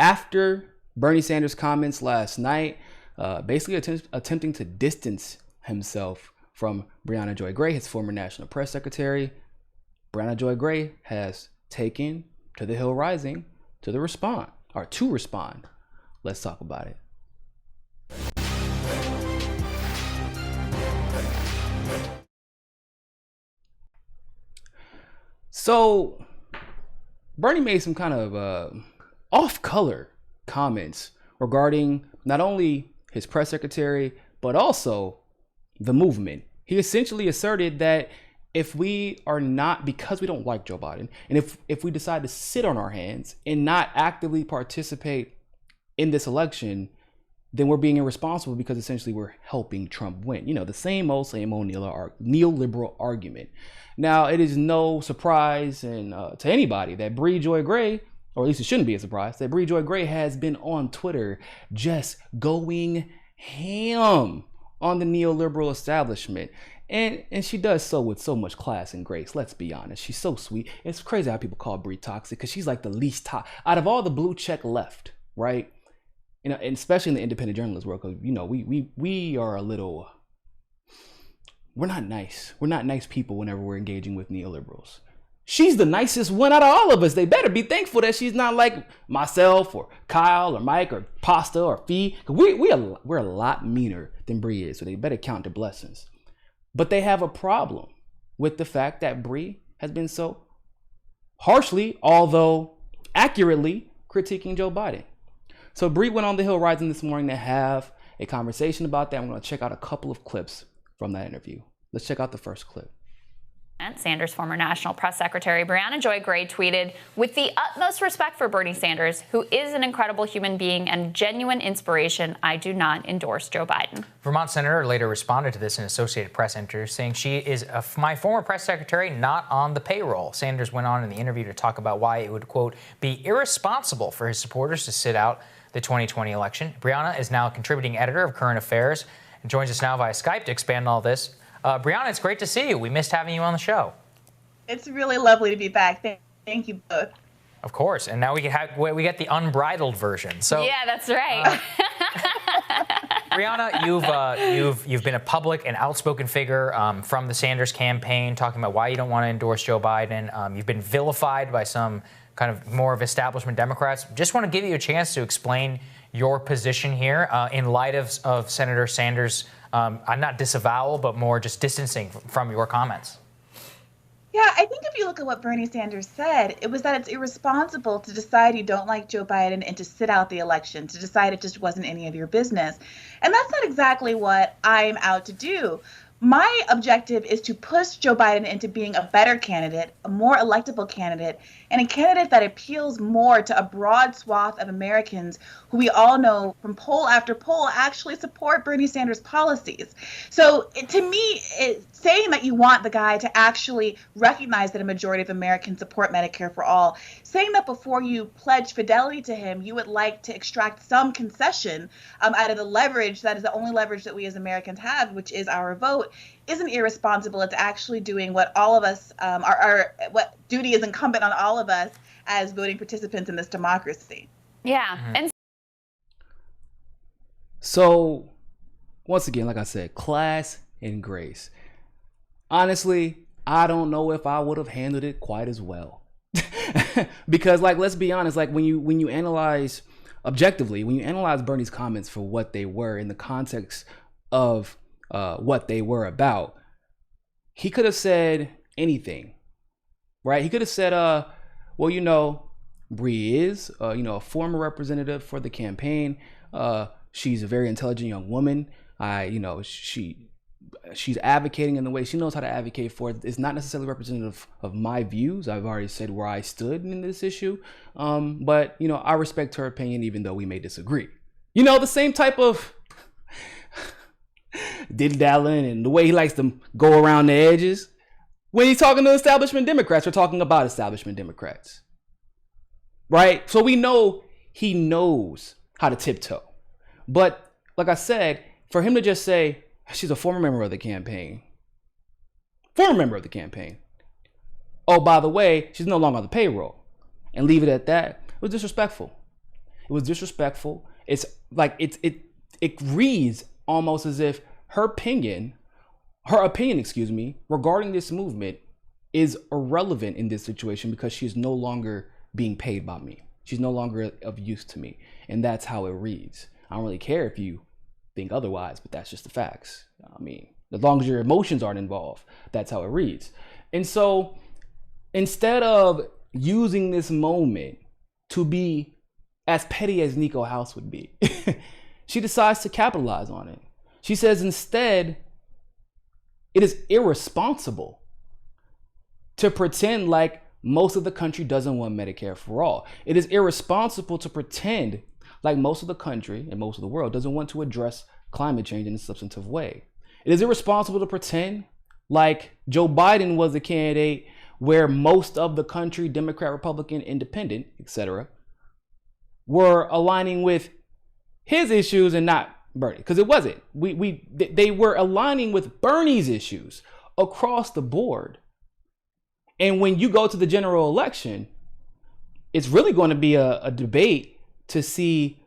after Bernie Sanders' comments last night, basically attempting to distance himself from Brie Joy Gray, his former national press secretary. Brie Joy Gray has taken to the Hill Rising to respond. Let's talk about it. So Bernie made some kind of off-color comments regarding not only his press secretary, but also the movement. He essentially asserted that if we are not, because we don't like Joe Biden, and if we decide to sit on our hands and not actively participate in this election, then we're being irresponsible because essentially we're helping Trump win. You know, the same old neoliberal argument. Now, it is no surprise to anybody that Brie Joy Gray, or at least it shouldn't be a surprise, that Brie Joy Gray has been on Twitter just going ham on the neoliberal establishment. And she does so with so much class and grace. Let's be honest. She's so sweet. It's crazy how people call Brie toxic because she's like the least out of all the blue check left, right? You know, and especially in the independent journalist world, because, you know, we are a little, we're not nice. We're not nice people whenever we're engaging with neoliberals. She's the nicest one out of all of us. They better be thankful that she's not like myself or Kyle or Mike or Pasta or Fee. We're a lot meaner than Brie is, so they better count their blessings. But they have a problem with the fact that Brie has been so harshly, although accurately, critiquing Joe Biden. So Brie went on the Hill Rising this morning to have a conversation about that. I'm going to check out a couple of clips from that interview. Let's check out the first clip. Sanders' former national press secretary Brie Joy Gray tweeted, "With the utmost respect for Bernie Sanders, who is an incredible human being and genuine inspiration, I do not endorse Joe Biden." Vermont senator later responded to this in Associated Press interview, saying she is my former press secretary, not on the payroll. Sanders went on in the interview to talk about why it would, quote, be irresponsible for his supporters to sit out the 2020 election. Briahna is now a contributing editor of Current Affairs and joins us now via Skype to expand on all this. Briahna, it's great to see you. We missed having you on the show. It's really lovely to be back. Thank you both. Of course, and now we get the unbridled version. So yeah, that's right. Briahna, you've been a public and outspoken figure from the Sanders campaign, talking about why you don't want to endorse Joe Biden. You've been vilified by some kind of more of establishment Democrats. Just want to give you a chance to explain your position here in light of Senator Sanders' not disavowal, but more just distancing from your comments. Yeah, I think if you look at what Bernie Sanders said, it was that it's irresponsible to decide you don't like Joe Biden and to sit out the election, to decide it just wasn't any of your business. And that's not exactly what I'm out to do. My objective is to push Joe Biden into being a better candidate, a more electable candidate, and a candidate that appeals more to a broad swath of Americans who we all know from poll after poll actually support Bernie Sanders' policies. So to me, saying that you want the guy to actually recognize that a majority of Americans support Medicare for all, saying that before you pledge fidelity to him, you would like to extract some concession out of the leverage that is the only leverage that we as Americans have, which is our vote, isn't irresponsible. It's actually doing what all of us what duty is incumbent on all of us as voting participants in this democracy. Yeah. Mm-hmm. And so once again, like I said, class and grace. Honestly, I don't know if I would have handled it quite as well. Because, like, let's be honest, like when you analyze objectively, when you analyze Bernie's comments for what they were in the context of what they were about, he could have said anything, right? He could have said, well, you know, Brie is, a former representative for the campaign. She's a very intelligent young woman. She's advocating in the way she knows how to advocate for it. It's not necessarily representative of my views. I've already said where I stood in this issue. But, you know, I respect her opinion, even though we may disagree. You know, the same type of dilly-dallying and the way he likes to go around the edges. When he's talking to establishment Democrats, we're talking about establishment Democrats. Right? So we know he knows how to tiptoe. But like I said, for him to just say, she's a former member of the campaign. Oh, by the way, she's no longer on the payroll. And leave it at that. It was disrespectful. It was disrespectful. It's like it reads almost as if her opinion, regarding this movement is irrelevant in this situation because she's no longer being paid by me. She's no longer of use to me. And that's how it reads. I don't really care if you think otherwise, but that's just the facts. I mean, as long as your emotions aren't involved, that's how it reads. And so instead of using this moment to be as petty as Niko House would be, she decides to capitalize on it. She says instead, it is irresponsible to pretend like most of the country doesn't want Medicare for all. It is irresponsible to pretend like most of the country and most of the world doesn't want to address climate change in a substantive way. It is irresponsible to pretend like Joe Biden was the candidate where most of the country, Democrat, Republican, Independent, etc., were aligning with his issues and not Bernie, because it wasn't. They were aligning with Bernie's issues across the board. And when you go to the general election, it's really going to be a debate to see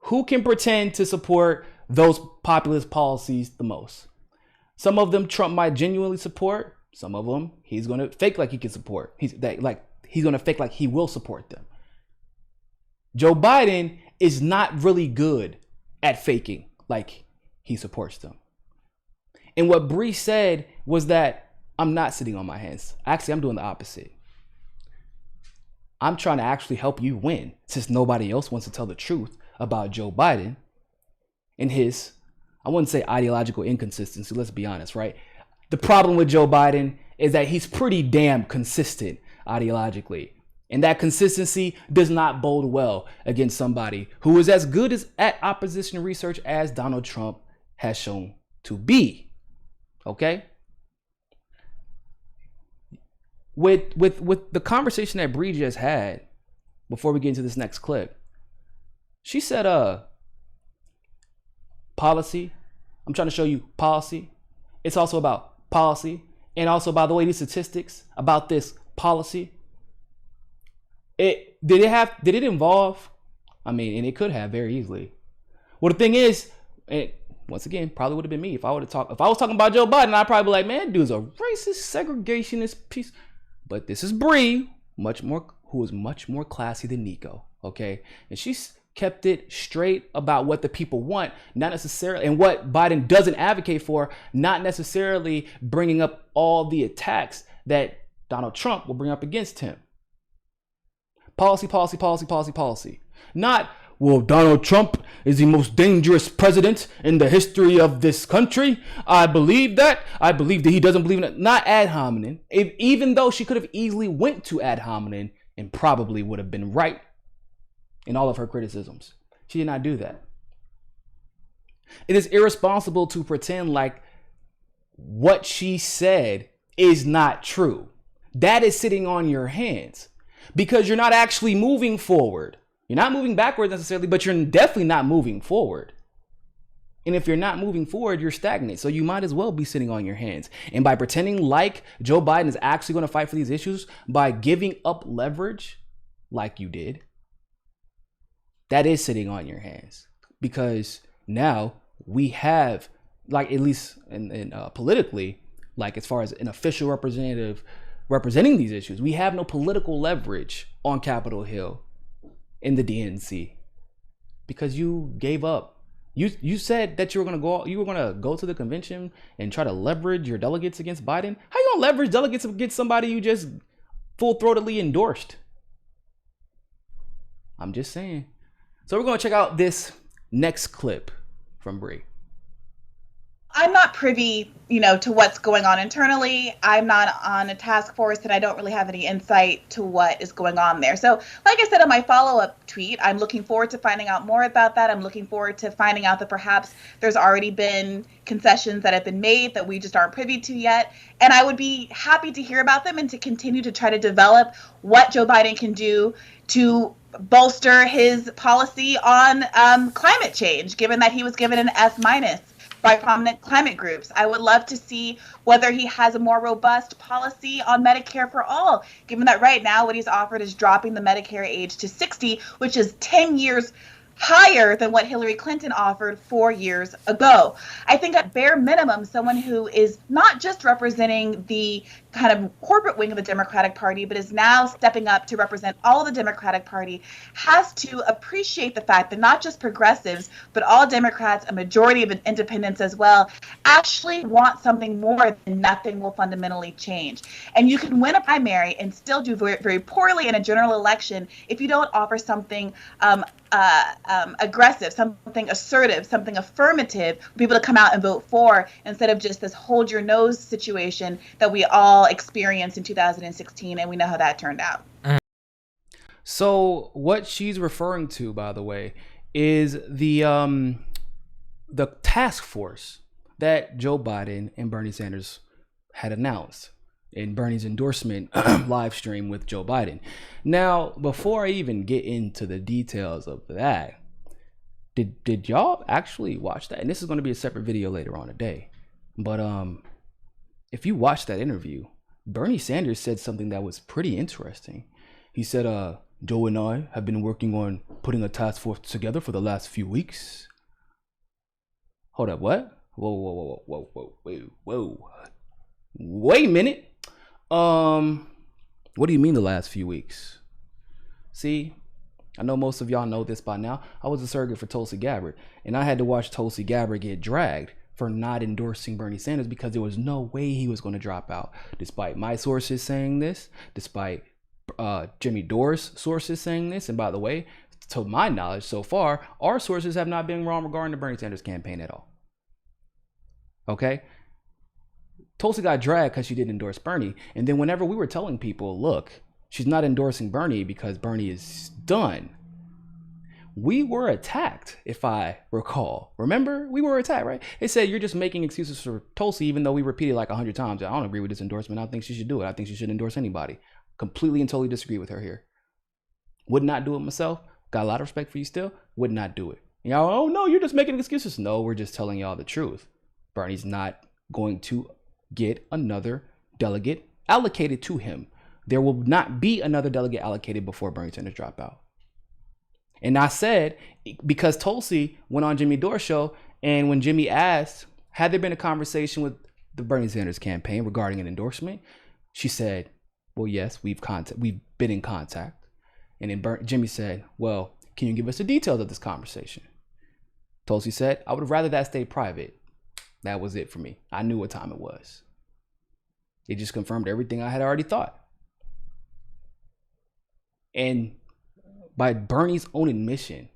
who can pretend to support those populist policies the most. Some of them Trump might genuinely support. Some of them he's going to fake like he can support. He's going to fake like he will support them. Joe Biden is not really good at faking like he supports them. And what Brie said was that I'm not sitting on my hands. Actually, I'm doing the opposite. I'm trying to actually help you win, since nobody else wants to tell the truth about Joe Biden and his, I wouldn't say ideological inconsistency, let's be honest, right? The problem with Joe Biden is that he's pretty damn consistent ideologically. And that consistency does not bode well against somebody who is as good at opposition research as Donald Trump has shown to be. Okay? With the conversation that Brie just had before we get into this next clip, she said, policy. I'm trying to show you policy. It's also about policy. And also, by the way, these statistics about this policy, did it involve? I mean, and it could have very easily. Well, the thing is, once again, probably would have been me if I was talking about Joe Biden. I'd probably be like, man, dude's a racist, segregationist piece. But this is Brie, who is much more classy than Niko. Okay, and she's kept it straight about what the people want, not necessarily, and what Biden doesn't advocate for, not necessarily bringing up all the attacks that Donald Trump will bring up against him. Policy. Not, well, Donald Trump is the most dangerous president in the history of this country. I believe that. I believe that he doesn't believe in it. Not ad hominem. Even though she could have easily went to ad hominem and probably would have been right in all of her criticisms. She did not do that. It is irresponsible to pretend like what she said is not true. That is sitting on your hands because you're not actually moving forward. You're not moving backwards necessarily, but you're definitely not moving forward. And if you're not moving forward, you're stagnant. So you might as well be sitting on your hands. And by pretending like Joe Biden is actually going to fight for these issues, by giving up leverage like you did, that is sitting on your hands. Because now we have, like, at least in politically, like as far as an official representative representing these issues, we have no political leverage on Capitol Hill in the DNC because you gave up. You said that you were gonna go to the convention and try to leverage your delegates against Biden. How you gonna leverage delegates against somebody you just full-throatedly endorsed? I'm just saying. So we're gonna check out this next clip from Brie. I'm not privy, to what's going on internally. I'm not on a task force and I don't really have any insight to what is going on there. So like I said in my follow-up tweet, I'm looking forward to finding out more about that. I'm looking forward to finding out that perhaps there's already been concessions that have been made that we just aren't privy to yet. And I would be happy to hear about them and to continue to try to develop what Joe Biden can do to bolster his policy on climate change, given that he was given an S-. by prominent climate groups. I would love to see whether he has a more robust policy on Medicare for all, given that right now what he's offered is dropping the Medicare age to 60, which is 10 years higher than what Hillary Clinton offered 4 years ago. I think at bare minimum, someone who is not just representing the kind of corporate wing of the Democratic Party, but is now stepping up to represent all the Democratic Party, has to appreciate the fact that not just progressives, but all Democrats, a majority of independents as well, actually want something more than nothing will fundamentally change. And you can win a primary and still do very, very poorly in a general election if you don't offer something aggressive, something assertive, something affirmative for people to come out and vote for, instead of just this hold your nose situation that we all experienced in 2016, and we know how that turned out. So what she's referring to, by the way, is the task force that Joe Biden and Bernie Sanders had announced in Bernie's endorsement live stream with Joe Biden. Now, before I even get into the details of that, did y'all actually watch that? And this is going to be a separate video later on today. But if you watch that interview, Bernie Sanders said something that was pretty interesting. He said, Joe and I have been working on putting a task force together for the last few weeks. Hold up, what? Whoa. Wait a minute. What do you mean the last few weeks? See, I know most of y'all know this by now. I was a surrogate for Tulsi Gabbard, and I had to watch Tulsi Gabbard get dragged for not endorsing Bernie Sanders because there was no way he was going to drop out, despite my sources saying this, despite Jimmy Dore's sources saying this. And by the way, to my knowledge so far, our sources have not been wrong regarding the Bernie Sanders campaign at all. Okay? Tulsi got dragged because she didn't endorse Bernie. And then whenever we were telling people, look, she's not endorsing Bernie because Bernie is done, we were attacked, if I recall. Remember? We were attacked, right? They said, you're just making excuses for Tulsi, even though we repeated like 100 times. I don't agree with this endorsement. I don't think she should do it. I think she should endorse anybody. Completely and totally disagree with her here. Would not do it myself. Got a lot of respect for you still. Would not do it. Y'all, oh no, you're just making excuses. No, we're just telling y'all the truth. Bernie's not going to get another delegate allocated to him. There will not be another delegate allocated before Bernie Sanders drop out. And I said, because Tulsi went on Jimmy Dore's show, and when Jimmy asked, had there been a conversation with the Bernie Sanders campaign regarding an endorsement, she said, well, yes, we've been in contact. And then Jimmy said, well, can you give us the details of this conversation? Tulsi said, I would rather that stay private. That was it for me. I knew what time it was. It just confirmed everything I had already thought. And by Bernie's own admission,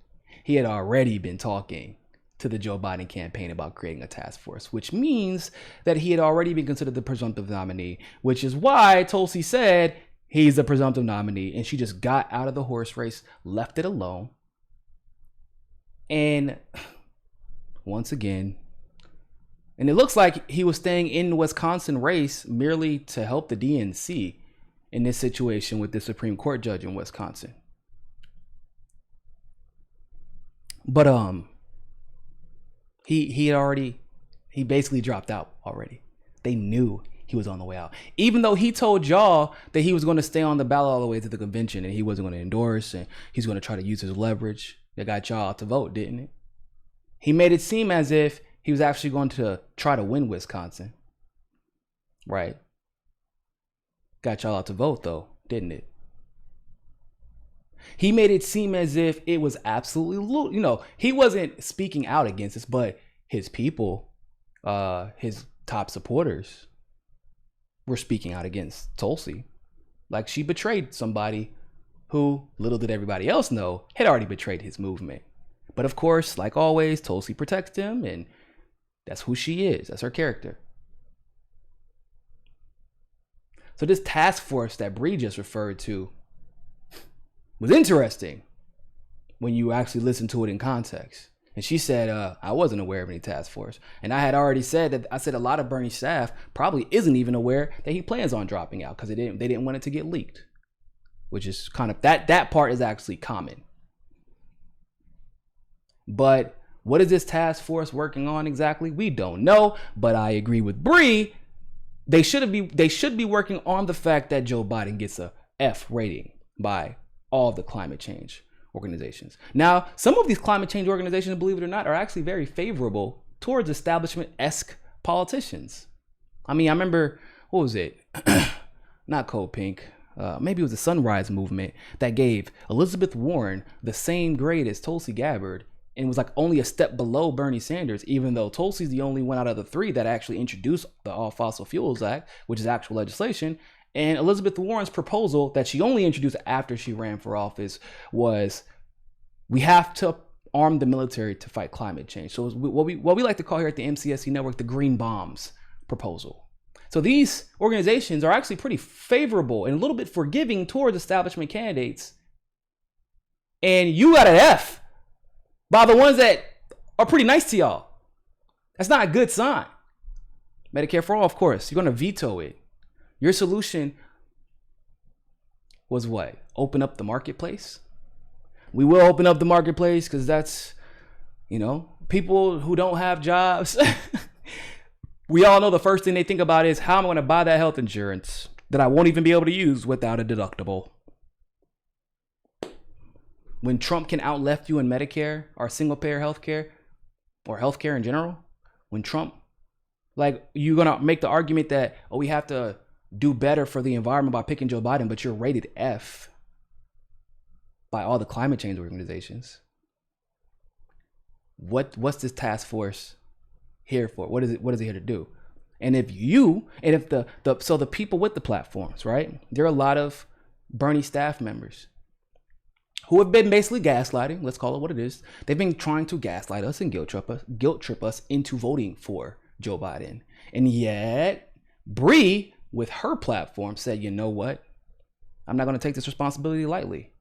he had already been talking to the Joe Biden campaign about creating a task force, which means that he had already been considered the presumptive nominee, which is why Tulsi said he's the presumptive nominee. And she just got out of the horse race, left it alone. And once again, and it looks like he was staying in the Wisconsin race merely to help the DNC in this situation with the Supreme Court judge in Wisconsin. But he basically dropped out already. They knew he was on the way out. Even though he told y'all that he was going to stay on the ballot all the way to the convention and he wasn't going to endorse and he's going to try to use his leverage that got y'all out to vote, didn't it? He made it seem as if he was actually going to try to win Wisconsin. Right. Got y'all out to vote though, didn't it? He made it seem as if it was absolutely, he wasn't speaking out against this, but his people, his top supporters were speaking out against Tulsi. Like she betrayed somebody who, little did everybody else know, had already betrayed his movement. But of course, like always, Tulsi protects him, and that's who she is. That's her character. So this task force that Brie just referred to was interesting when you actually listen to it in context. And she said, I wasn't aware of any task force. And I had already said that, I said a lot of Bernie's staff probably isn't even aware that he plans on dropping out because they didn't want it to get leaked. Which is kind of, that part is actually common. But What is this task force working on exactly? We don't know, but I agree with Brie. They should be working on the fact that Joe Biden gets a F rating by all the climate change organizations. Now, some of these climate change organizations, believe it or not, are actually very favorable towards establishment-esque politicians. I mean, I remember, what was it? Not Cold Pink. Maybe it was the Sunrise Movement that gave Elizabeth Warren the same grade as Tulsi Gabbard and was like only a step below Bernie Sanders, even though Tulsi's the only one out of the three that actually introduced the All Fossil Fuels Act, which is actual legislation. And Elizabeth Warren's proposal that she only introduced after she ran for office was, we have to arm the military to fight climate change. So what we like to call here at the MCSC network, the green bombs proposal. So these organizations are actually pretty favorable and a little bit forgiving towards establishment candidates. And you got an F by the ones that are pretty nice to y'all. That's not a good sign. Medicare for all, of course, you're going to veto it. Your solution was what? Open up the marketplace? We will open up the marketplace because that's, people who don't have jobs. We all know the first thing they think about is, how am I going to buy that health insurance that I won't even be able to use without a deductible? When Trump can outleft you in Medicare or single payer healthcare or healthcare in general, when Trump, you're going to make the argument that, we have to do better for the environment by picking Joe Biden, but you're rated F by all the climate change organizations. What's this task force here for? What is it here to do? And if the people with the platforms, right? There are a lot of Bernie staff members who have been basically gaslighting. Let's call it what it is. They've been trying to gaslight us and guilt trip us into voting for Joe Biden. And yet, Brie, with her platform, said, you know what? I'm not going to take this responsibility lightly.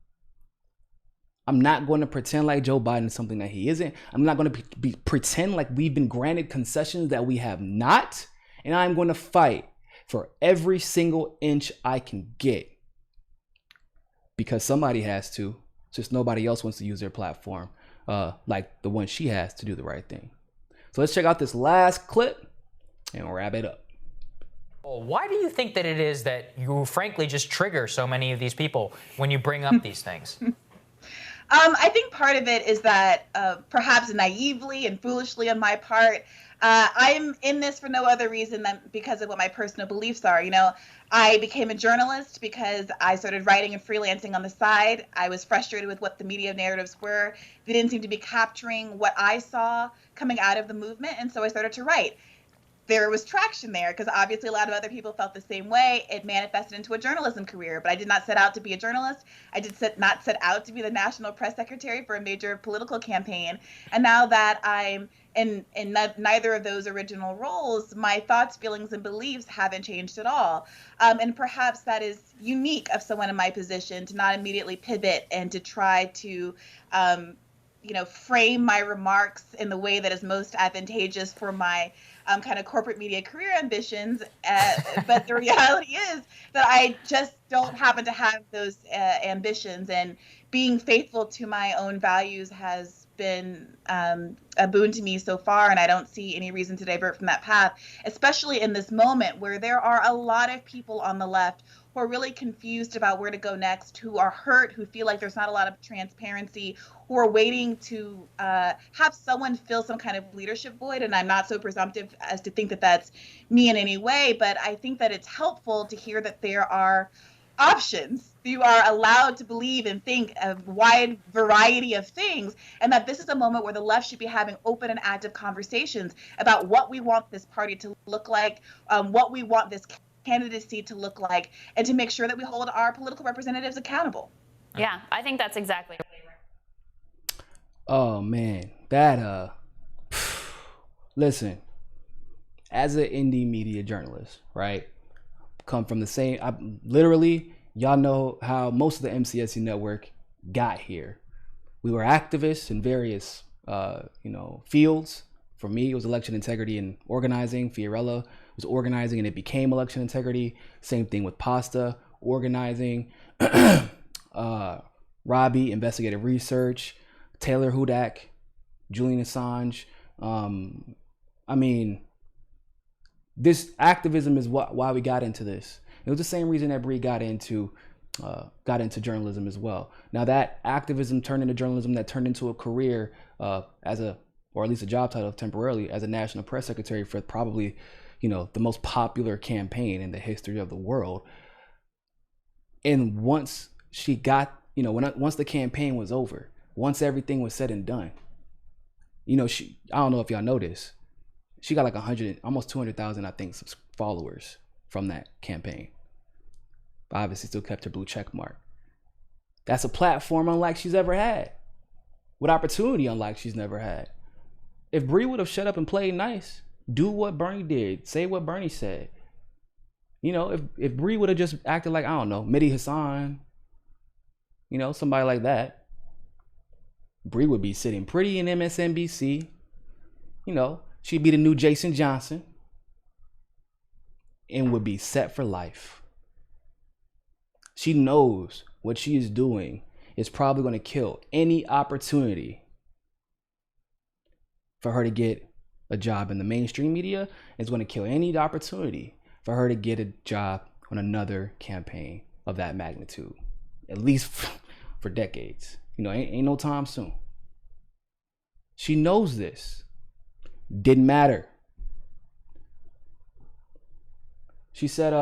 I'm not going to pretend like Joe Biden is something that he isn't. I'm not going to pretend like we've been granted concessions that we have not. And I'm going to fight for every single inch I can get. Because somebody has to. Just nobody else wants to use their platform like the one she has to do the right thing. So let's check out this last clip and we'll wrap it up. Why do you think that it is that you frankly just trigger so many of these people when you bring up these things? I think part of it is that perhaps naively and foolishly on my part, I'm in this for no other reason than because of what my personal beliefs are. I became a journalist because I started writing and freelancing on the side. I was frustrated with what the media narratives were. They didn't seem to be capturing what I saw coming out of the movement, and so I started to write. There was traction there because obviously a lot of other people felt the same way. It manifested into a journalism career, but I did not set out to be a journalist. I did not set out to be the national press secretary for a major political campaign. And now that I'm in neither of those original roles, my thoughts, feelings, and beliefs haven't changed at all. And perhaps that is unique of someone in my position to not immediately pivot and to try to frame my remarks in the way that is most advantageous for my kind of corporate media career ambitions. But the reality is that I just don't happen to have those ambitions, and being faithful to my own values has been a boon to me so far, and I don't see any reason to divert from that path, especially in this moment where there are a lot of people on the left who are really confused about where to go next, who are hurt, who feel like there's not a lot of transparency, who are waiting to have someone fill some kind of leadership void. And I'm not so presumptive as to think that that's me in any way, but I think that it's helpful to hear that there are options. You are allowed to believe and think a wide variety of things, and that this is a moment where the left should be having open and active conversations about what we want this party to look like, what we want this candidacy to look like, and to make sure that we hold our political representatives accountable. Yeah, I think that's exactly. Oh man, that listen, as an indie media journalist, right? Come from the same, y'all know how most of the MCSC network got here. We were activists in various fields. For me, it was election integrity and organizing. Fiorella was organizing and it became election integrity. Same thing with Pasta, organizing. Robbie, investigative research. Taylor Hudak, Julian Assange. I mean, this activism is why we got into this. It was the same reason that Brie got into journalism as well. Now that activism turned into journalism, that turned into a career or at least a job title temporarily as a national press secretary for probably, the most popular campaign in the history of the world. And once she got, once the campaign was over, once everything was said and done, I don't know if y'all know this, she got like 100, almost 200,000, I think, followers from that campaign. Obviously still kept her blue check mark. That's a platform unlike she's ever had, with opportunity unlike she's never had. If Brie would have shut up and played nice, do what Bernie did, say what Bernie said, if Brie would have just acted like, I don't know, Mehdi Hassan, somebody like that, Brie would be sitting pretty in MSNBC. She'd be the new Jason Johnson and would be set for life. She knows what she is doing is probably going to kill any opportunity for her to get a job in the mainstream media. It's going to kill any opportunity for her to get a job on another campaign of that magnitude, at least for decades. Ain't no time soon. She knows this. Didn't matter. She said,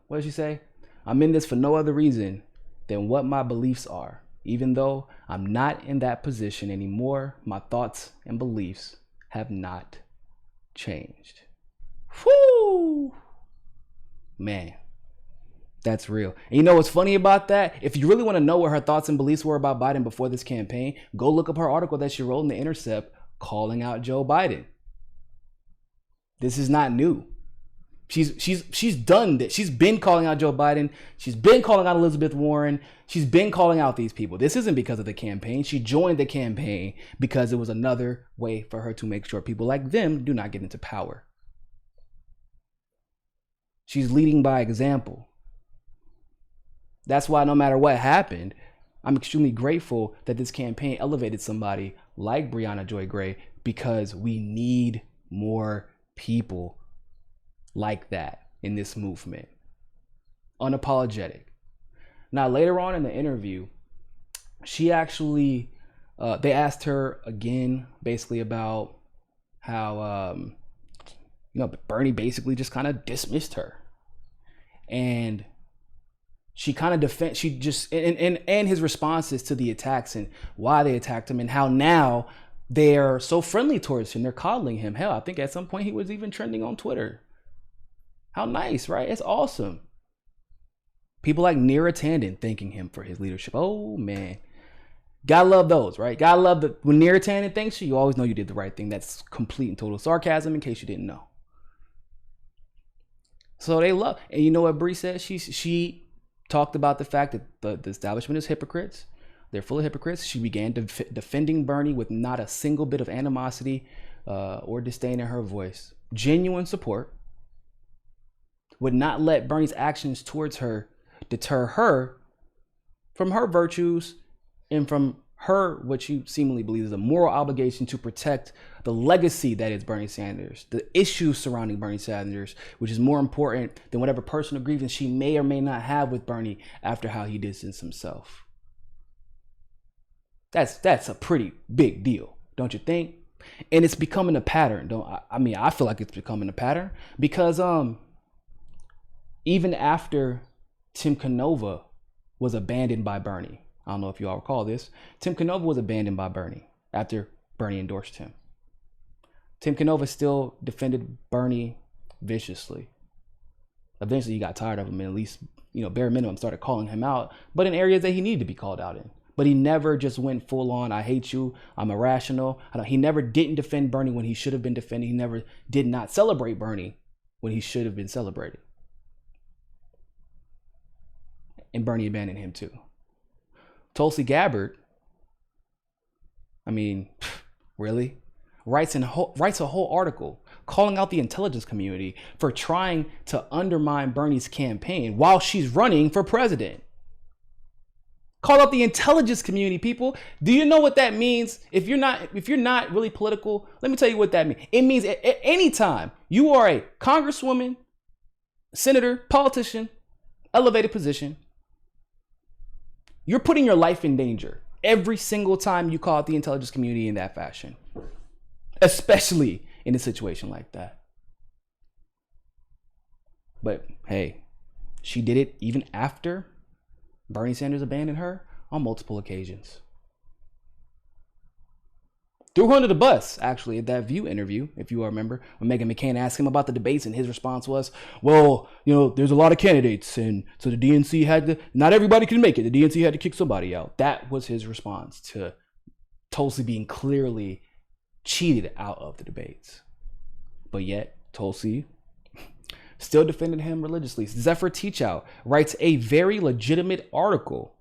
what did she say? I'm in this for no other reason than what my beliefs are. Even though I'm not in that position anymore, my thoughts and beliefs have not changed. Whoo! Man, that's real. And you know what's funny about that? If you really want to know what her thoughts and beliefs were about Biden before this campaign, go look up her article that she wrote in The Intercept calling out Joe Biden. This is not new. She's done this. She's been calling out Joe Biden. She's been calling out Elizabeth Warren. She's been calling out these people. This isn't because of the campaign. She joined the campaign because it was another way for her to make sure people like them do not get into power. She's leading by example. That's why no matter what happened, I'm extremely grateful that this campaign elevated somebody like Briahna Joy Gray, because we need more people like that in this movement. Unapologetic. Now, later on in the interview, she actually, they asked her again, basically about how, Bernie basically just kind of dismissed her. And she kind of and his responses to the attacks and why they attacked him and how now they're so friendly towards him. They're coddling him. Hell, I think at some point he was even trending on Twitter. How nice, right? It's awesome. People like Neera Tanden thanking him for his leadership. Oh, man. Gotta love those, right? Gotta love when Neera Tanden thanks you, you always know you did the right thing. That's complete and total sarcasm, in case you didn't know. So they love, and you know what Brie said? She talked about the fact that the establishment is hypocrites. They're full of hypocrites. She began defending Bernie with not a single bit of animosity or disdain in her voice. Genuine support. Would not let Bernie's actions towards her deter her from her virtues and from her, what she seemingly believes is a moral obligation to protect the legacy that is Bernie Sanders, the issues surrounding Bernie Sanders, which is more important than whatever personal grievance she may or may not have with Bernie after how he distanced himself. That's a pretty big deal, don't you think? And it's becoming a pattern. I feel like it's becoming a pattern because even after Tim Canova was abandoned by Bernie, I don't know if you all recall this, Tim Canova was abandoned by Bernie after Bernie endorsed him. Tim Canova still defended Bernie viciously. Eventually he got tired of him and at least, bare minimum started calling him out, but in areas that he needed to be called out in. But he never just went full on, I hate you, I'm irrational. He never didn't defend Bernie when he should have been defending. He never did not celebrate Bernie when he should have been celebrated. And Bernie abandoned him too. Tulsi Gabbard, really? Writes a whole article calling out the intelligence community for trying to undermine Bernie's campaign while she's running for president. Call out the intelligence community, people. Do you know what that means? If you're not really political, let me tell you what that means. It means at any time you are a congresswoman, senator, politician, elevated position, you're putting your life in danger every single time you call out the intelligence community in that fashion, especially in a situation like that. But hey, she did it even after Bernie Sanders abandoned her on multiple occasions. Threw her under the bus, actually, at that View interview, if you remember, when Meghan McCain asked him about the debates, and his response was, well, there's a lot of candidates, and so the DNC not everybody can make it. The DNC had to kick somebody out. That was his response to Tulsi being clearly cheated out of the debates. But yet, Tulsi still defended him religiously. Zephyr Teachout writes a very legitimate article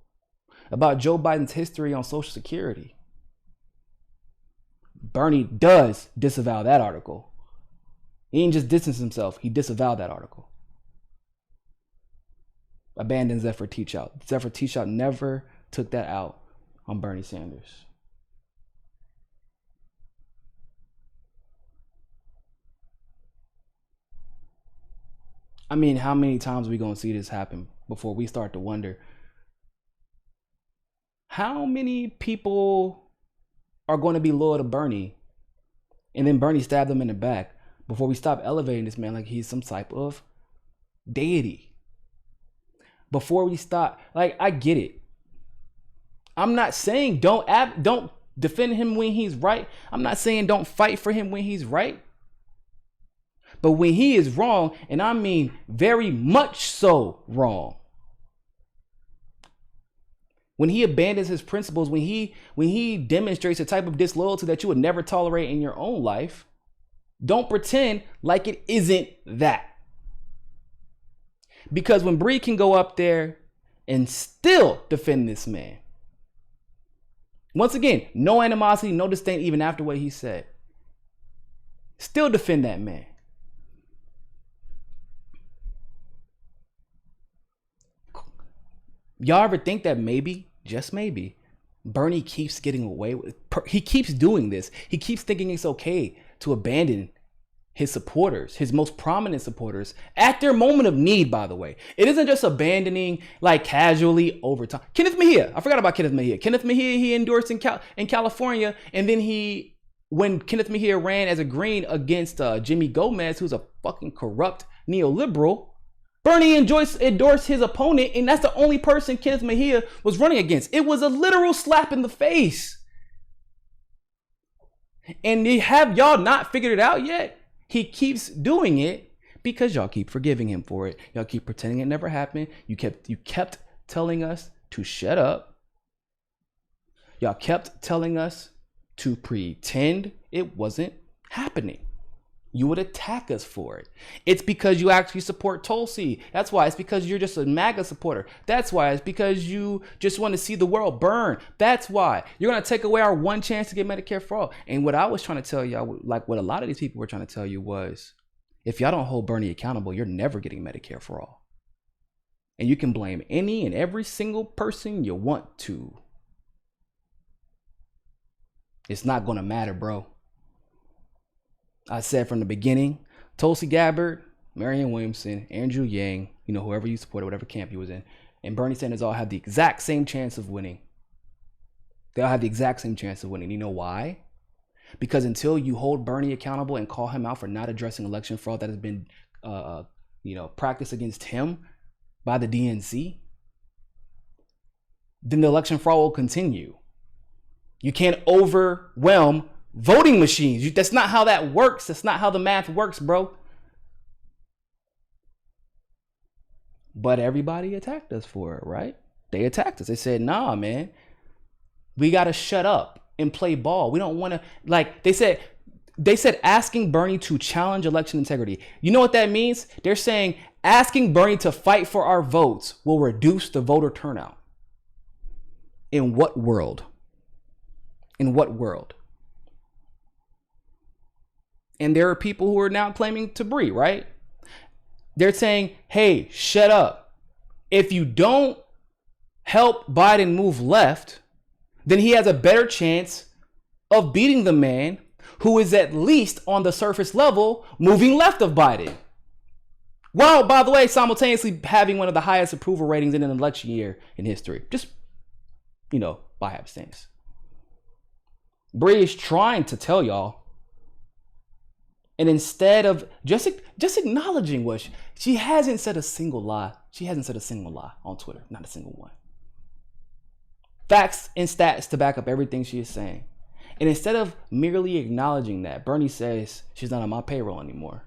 about Joe Biden's history on Social Security. Bernie does disavow that article. He didn't just distance himself, he disavowed that article. Abandoned Zephyr Teachout. Zephyr Teachout never took that out on Bernie Sanders. I mean, how many times are we going to see this happen before we start to wonder how many people are going to be loyal to Bernie and then Bernie stabbed them in the back before we stop elevating this man like he's some type of deity? Before we stop, I get it. I'm not saying don't defend him when he's right. I'm not saying don't fight for him when he's right. But when he is wrong, and I mean very much so wrong, when he abandons his principles, when he demonstrates a type of disloyalty that you would never tolerate in your own life, don't pretend like it isn't that. Because when Brie can go up there and still defend this man, once again, no animosity, no disdain, even after what he said, still defend that man. Y'all ever think that maybe, just maybe, Bernie keeps getting away with, he keeps doing this. He keeps thinking it's okay to abandon his supporters, his most prominent supporters, at their moment of need, by the way. It isn't just abandoning casually over time. Kenneth Mejia, I forgot about Kenneth Mejia. Kenneth Mejia, he endorsed in California, and then when Kenneth Mejia ran as a Green against Jimmy Gomez, who's a fucking corrupt neoliberal, Bernie endorsed his opponent, and that's the only person Kenneth Mejia was running against. It was a literal slap in the face. And have y'all not figured it out yet? He keeps doing it because y'all keep forgiving him for it. Y'all keep pretending it never happened. You kept telling us to shut up. Y'all kept telling us to pretend it wasn't happening. You would attack us for it. It's because you actually support Tulsi. That's why. It's because you're just a MAGA supporter. That's why. It's because you just want to see the world burn. That's why. You're going to take away our one chance to get Medicare for all. And what I was trying to tell y'all, like what a lot of these people were trying to tell you was, if y'all don't hold Bernie accountable, you're never getting Medicare for all. And you can blame any and every single person you want to. It's not going to matter, bro. I said from the beginning, Tulsi Gabbard, Marianne Williamson, Andrew Yang, whoever you supported, whatever camp you was in, and Bernie Sanders all have the exact same chance of winning. They all have the exact same chance of winning. You know why? Because until you hold Bernie accountable and call him out for not addressing election fraud that has been, practiced against him by the DNC, then the election fraud will continue. You can't overwhelm voting machines. That's not how that works. That's not how the math works, bro. But everybody attacked us for it, right? They attacked us. They said, nah, man, we got to shut up and play ball. We don't want to, they said asking Bernie to challenge election integrity. You know what that means? They're saying asking Bernie to fight for our votes will reduce the voter turnout. In what world? In what world? And there are people who are now claiming to Brie, right? They're saying, hey, shut up. If you don't help Biden move left, then he has a better chance of beating the man who is at least on the surface level moving left of Biden. While, by the way, simultaneously having one of the highest approval ratings in an election year in history. Just, by happenstance. Brie is trying to tell y'all. And instead of just acknowledging what she hasn't said a single lie. She hasn't said a single lie on Twitter. Not a single one. Facts and stats to back up everything she is saying. And instead of merely acknowledging that, Bernie says she's not on my payroll anymore.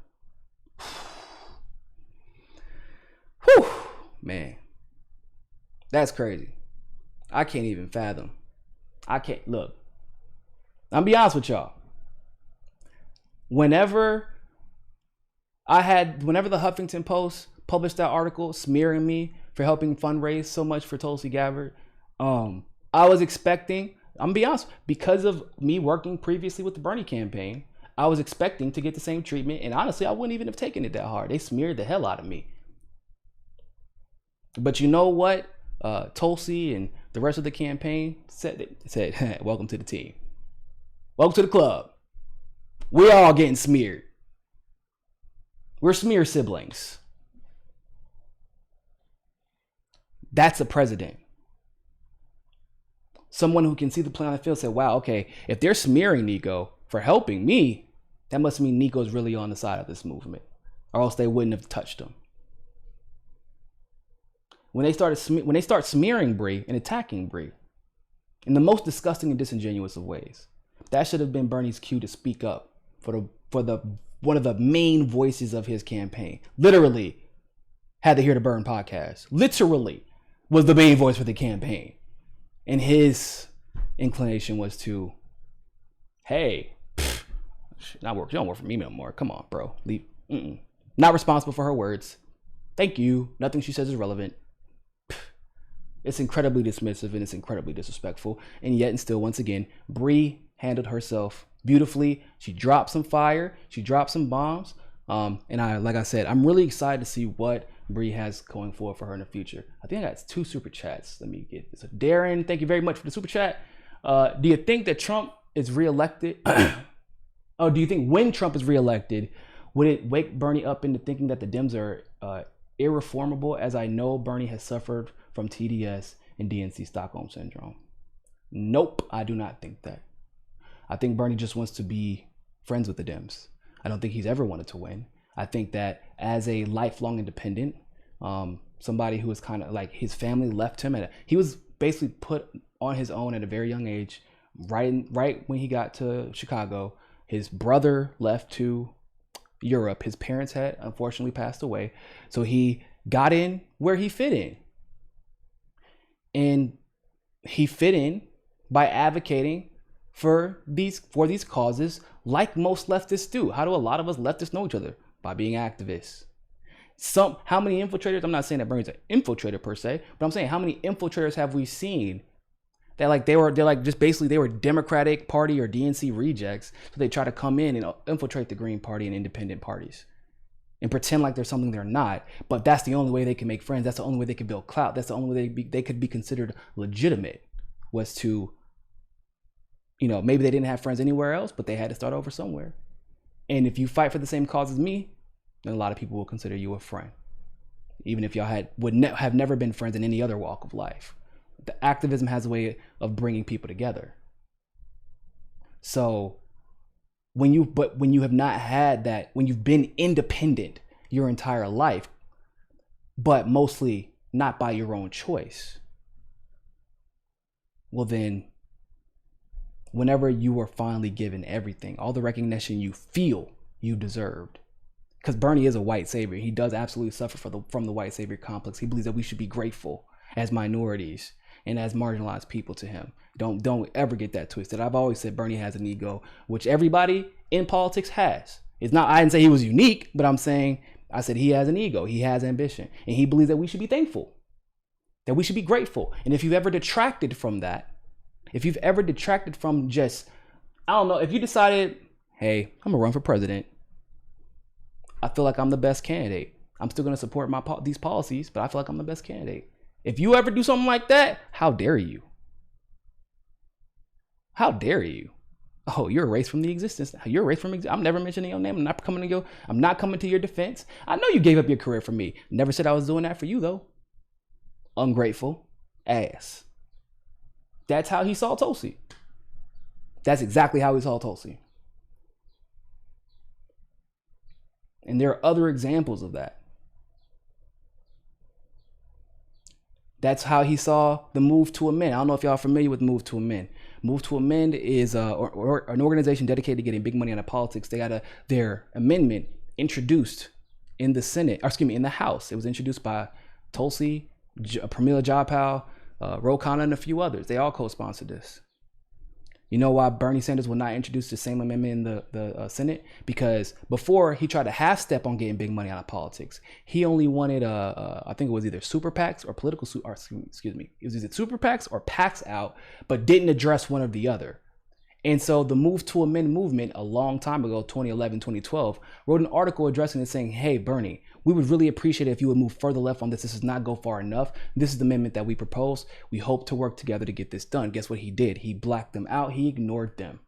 Whew, man. That's crazy. I can't even fathom. Look. I'll be honest with y'all. Whenever the Huffington Post published that article smearing me for helping fundraise so much for Tulsi Gabbard, I was expecting, I'm gonna be honest, because of me working previously with the Bernie campaign, I was expecting to get the same treatment. And honestly, I wouldn't even have taken it that hard. They smeared the hell out of me. But you know what? Tulsi and the rest of the campaign said, welcome to the team. Welcome to the club. We're all getting smeared. We're smear siblings. That's a president. Someone who can see the play on the field said, wow, okay, if they're smearing Niko for helping me, that must mean Niko's really on the side of this movement, or else they wouldn't have touched him. When they start smearing Brie and attacking Brie in the most disgusting and disingenuous of ways, that should have been Bernie's cue to speak up for one of the main voices of his campaign. Literally, had to hear the Burn podcast. Literally was the main voice for the campaign. And his inclination was to, hey, you don't work for me no more. Come on, bro. Leave. Not responsible for her words. Thank you. Nothing she says is relevant. It's incredibly dismissive and it's incredibly disrespectful. And yet and still, once again, Brie handled herself beautifully. She dropped some fire. She dropped some bombs. Like I said, I'm really excited to see what Brie has going forward for her in the future. I think I got 2 super chats. Let me get this. Darren, thank you very much for the super chat. Do you think that Trump is reelected? Do you think when Trump is reelected, would it wake Bernie up into thinking that the Dems are irreformable, as I know Bernie has suffered from TDS and DNC Stockholm Syndrome? Nope, I do not think that. I think Bernie just wants to be friends with the Dems. I don't think he's ever wanted to win. I think that as a lifelong independent, somebody who was kind of like his family left him, he was basically put on his own at a very young age. Right when he got to Chicago, his brother left to Europe. His parents had unfortunately passed away, so he got in where he fit in, and he fit in by advocating for these causes, like most leftists do. How do a lot of us leftists know each other? By being activists. How many infiltrators? I'm not saying that Bernie's an infiltrator per se, but I'm saying how many infiltrators have we seen that they were Democratic Party or DNC rejects, so they try to come in and infiltrate the Green Party and independent parties and pretend like there's something they're not. But that's the only way they can make friends. That's the only way they can build clout. That's the only way they could be considered legitimate, was to, maybe they didn't have friends anywhere else, but they had to start over somewhere. And if you fight for the same cause as me, then a lot of people will consider you a friend, even if y'all have never been friends in any other walk of life. The activism has a way of bringing people together. So when you have not had that, when you've been independent your entire life, but mostly not by your own choice, well then, whenever you are finally given everything, all the recognition you feel you deserved, because Bernie is a white savior. He does absolutely suffer from the white savior complex. He believes that we should be grateful as minorities and as marginalized people to him. Don't ever get that twisted. I've always said Bernie has an ego, which everybody in politics has. It's not, I didn't say he was unique, but I said he has an ego. He has ambition, and he believes that we should be thankful, that we should be grateful. And if you've ever detracted from that, if you've ever detracted from just, I don't know, if you decided, hey, I'm gonna run for president, I feel like I'm the best candidate, I'm still gonna support these policies, but I feel like I'm the best candidate, If you ever do something like that, how dare you? How dare you? Oh, you're erased from the existence. You're erased from. I'm never mentioning your name. I'm not coming to you. I'm not coming to your defense. I know you gave up your career for me. Never said I was doing that for you though. Ungrateful ass. That's how he saw Tulsi. That's exactly how he saw Tulsi. And there are other examples of that. That's how he saw the Move to Amend. I don't know if y'all are familiar with Move to Amend. Move to Amend is an organization dedicated to getting big money out of politics. They got their amendment introduced in the Senate, or excuse me, in the House. It was introduced by Tulsi, Pramila Jayapal, Ro Khanna, and a few others. They all co-sponsored this. You know why Bernie Sanders will not introduce the same amendment in the Senate? Because before, he tried to half step on getting big money out of politics. He only wanted, I think it was either super PACs or political, or excuse me, it was either super PACs or PACs out, but didn't address one or the other. And so the Move to Amend movement a long time ago, 2011, 2012, wrote an article addressing it saying, hey, Bernie, we would really appreciate it if you would move further left on this. This does not go far enough. This is the amendment that we propose. We hope to work together to get this done. Guess what he did? He blacked them out. He ignored them.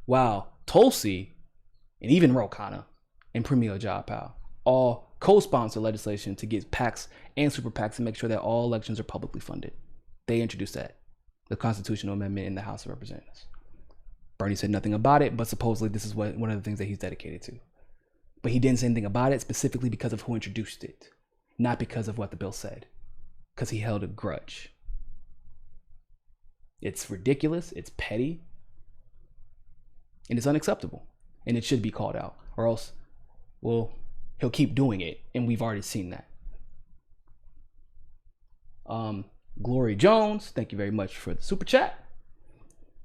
Wow. Tulsi and even Ro Khanna and Pramila Jayapal all co-sponsor legislation to get PACs and super PACs to make sure that all elections are publicly funded. They introduced that. The constitutional amendment in the House of Representatives. Bernie said nothing about it, but supposedly this is one of the things that he's dedicated to. But he didn't say anything about it specifically because of who introduced it, not because of what the bill said, because he held a grudge. It's ridiculous, it's petty, and it's unacceptable, and it should be called out, or else, well, he'll keep doing it, and we've already seen that. Glory Jones, thank you very much for the super chat.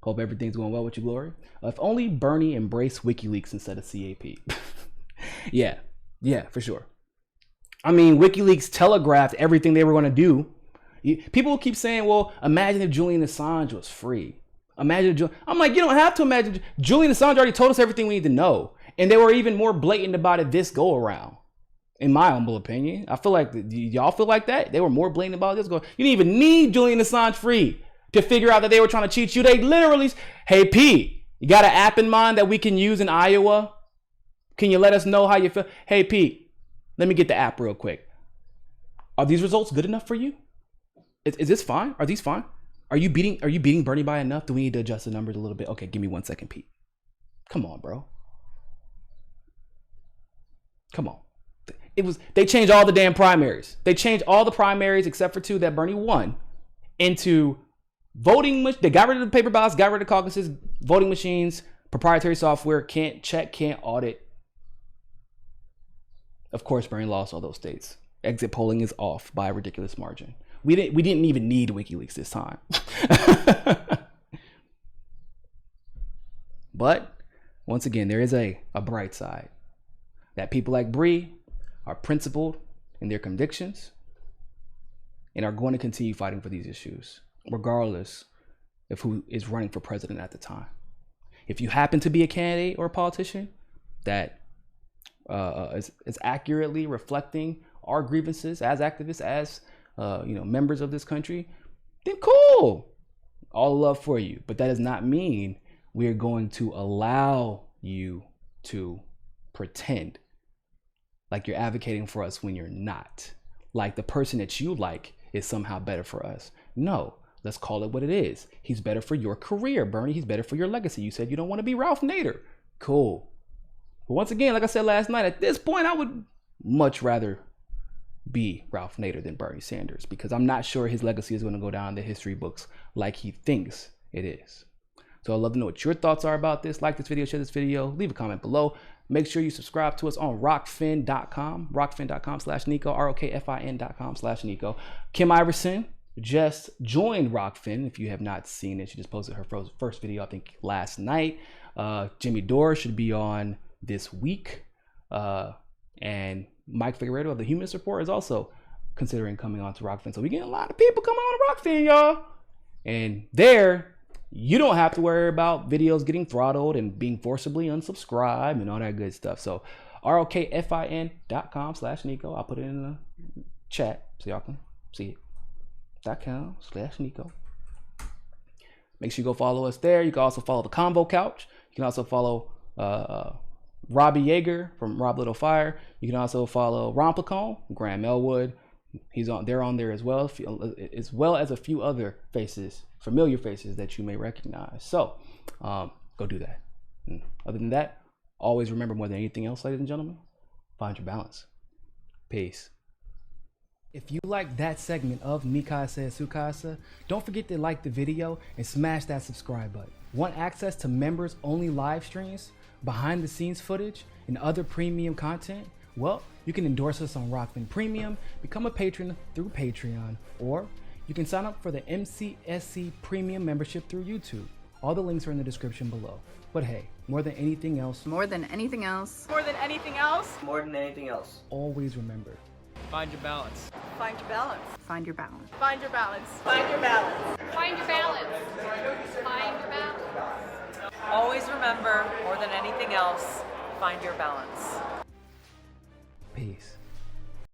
Hope everything's going well with you, Glory. If only Bernie embraced WikiLeaks instead of CAP. Yeah, for sure. I mean, WikiLeaks telegraphed everything they were going to do. People keep saying, well, imagine if Julian Assange was free. Imagine I'm like, you don't have to imagine. Julian Assange already told us everything we need to know. And they were even more blatant about it this go around. In my humble opinion, I feel like, y'all feel like that? They were more blatant about this. You didn't even need Julian Assange free to figure out that they were trying to cheat you. They literally, hey, Pete, you got an app in mind that we can use in Iowa? Can you let us know how you feel? Hey, Pete, let me get the app real quick. Are these results good enough for you? Is this fine? Are these fine? Are you beating Bernie by enough? Do we need to adjust the numbers a little bit? Okay, give me 1 second, Pete. Come on, bro. Come on. They changed all the damn primaries. They changed all the primaries except for 2 that Bernie won into voting. They got rid of the paper ballots, got rid of caucuses, voting machines, proprietary software, can't check, can't audit. Of course, Bernie lost all those states. Exit polling is off by a ridiculous margin. We didn't even need WikiLeaks this time. But once again, there is a bright side that people like Brie are principled in their convictions and are going to continue fighting for these issues, regardless of who is running for president at the time. If you happen to be a candidate or a politician that is accurately reflecting our grievances as activists, as members of this country, then cool. All love for you. But that does not mean we're going to allow you to pretend like you're advocating for us when you're not. Like the person that you like is somehow better for us. No, let's call it what it is. He's better for your career, Bernie. He's better for your legacy. You said you don't want to be Ralph Nader. Cool. But once again, like I said last night, at this point, I would much rather be Ralph Nader than Bernie Sanders, because I'm not sure his legacy is going to go down in the history books like he thinks it is. So I'd love to know what your thoughts are about this. Like this video, share this video, leave a comment below. Make sure you subscribe to us on rockfin.com, rockfin.com/Niko, ROKFIN.com/Niko. Kim Iverson just joined Rockfin. If you have not seen it, she just posted her first video, I think, last night. Jimmy Dore should be on this week. And Mike Figueredo of the Humanist Report is also considering coming on to Rockfin. So we're getting a lot of people coming on to Rockfin, y'all. And there, you don't have to worry about videos getting throttled and being forcibly unsubscribed and all that good stuff. So ROKFIN.com/Niko. I'll put it in the chat so y'all can See it. .com/Niko. Make sure you go follow us there. You can also follow the Convo Couch. You can also follow Robbie Yeager from Rob Little Fire. You can also follow Rompacone, Graham Elwood. They're on there as well as a few other faces, familiar faces that you may recognize. So go do that. And other than that, always remember, more than anything else, ladies and gentlemen, find your balance. Peace. If you like that segment of Mikasa Sukasa, don't forget to like the video and smash that subscribe button. Want access to members only live streams, behind the scenes footage, and other premium content? Well, you can endorse us on Rockman Premium, become a patron through Patreon, or you can sign up for the MCSC Premium membership through YouTube. All the links are in the description below. But hey, more than anything else, always remember, Find your balance. Find your balance. Find your balance. Find your balance. Find your balance. Find your balance. Find your balance. Always remember, more than anything else, find your balance.